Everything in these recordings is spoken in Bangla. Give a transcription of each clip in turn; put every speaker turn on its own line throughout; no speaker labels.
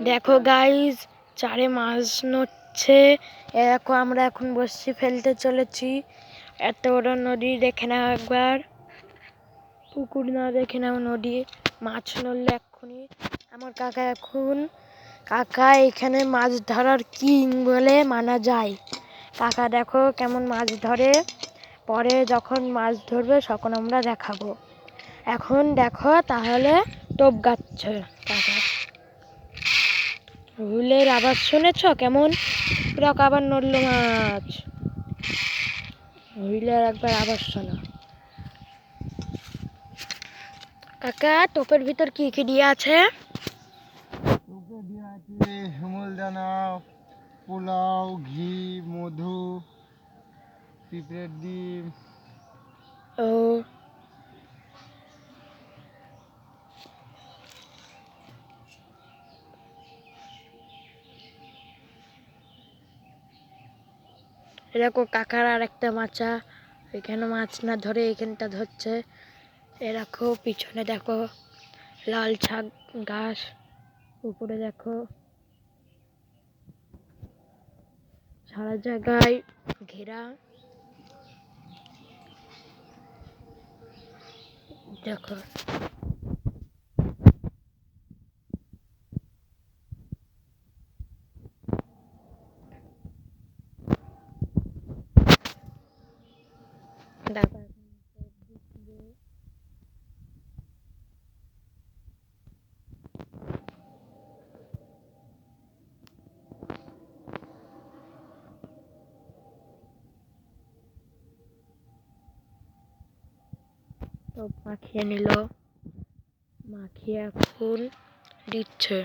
দেখো গাইজ, চারে মাছ নড়ছে। দেখো আমরা এখন বসছি ফেলতে চলেছি। এত বড় নদী দেখে নাও একবার, পুকুর না দেখে নাও নদী। মাছ নড়লে এক্ষুনি আমার কাকা এখানে মাছ ধরার কিং বলে মানা যায়। কাকা দেখো কেমন মাছ ধরে, পরে যখন মাছ ধরবে তখন আমরা দেখাবো। এখন দেখো তাহলে টোপ গাচ্ছে কাকা। হুইলের আওয়াজ শুনেছ কেমন? পুরো আবার নড়লো মাছ। হুইলের একবার আওয়াজ শোনো। কাকা টোপের ভিতর কি কি দিয়ে আছে?
টোপে দিয়ে আছে হেমলদানা, পোলাও, ঘি, মধু, পিঁপড়ের ডিম।
ও দেখো কাকার আর একটা মাচা, এখানে মাছ না ধরে এখানটা ধরছে। এরকম পিছনে দেখো লাল শাক গাছ, উপরে দেখো সারা জায়গায় ঘেরা। দেখো দেখো তো মাখিয়ে নিল, মাখিয়ে এখন দিচ্ছে।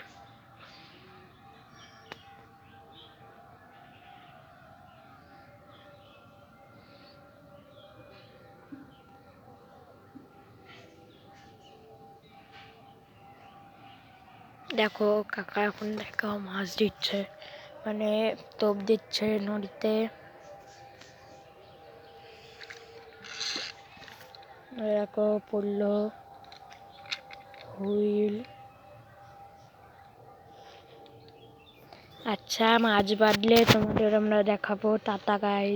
দেখো কাকা এখন দেখো মাছ দিচ্ছে, মানে টোপ দিচ্ছে নদীতে। দেখো পড়লো হুইল। আচ্ছা মাছ বাঁধলে তোমাদের আমরা দেখাবো। Tata guys.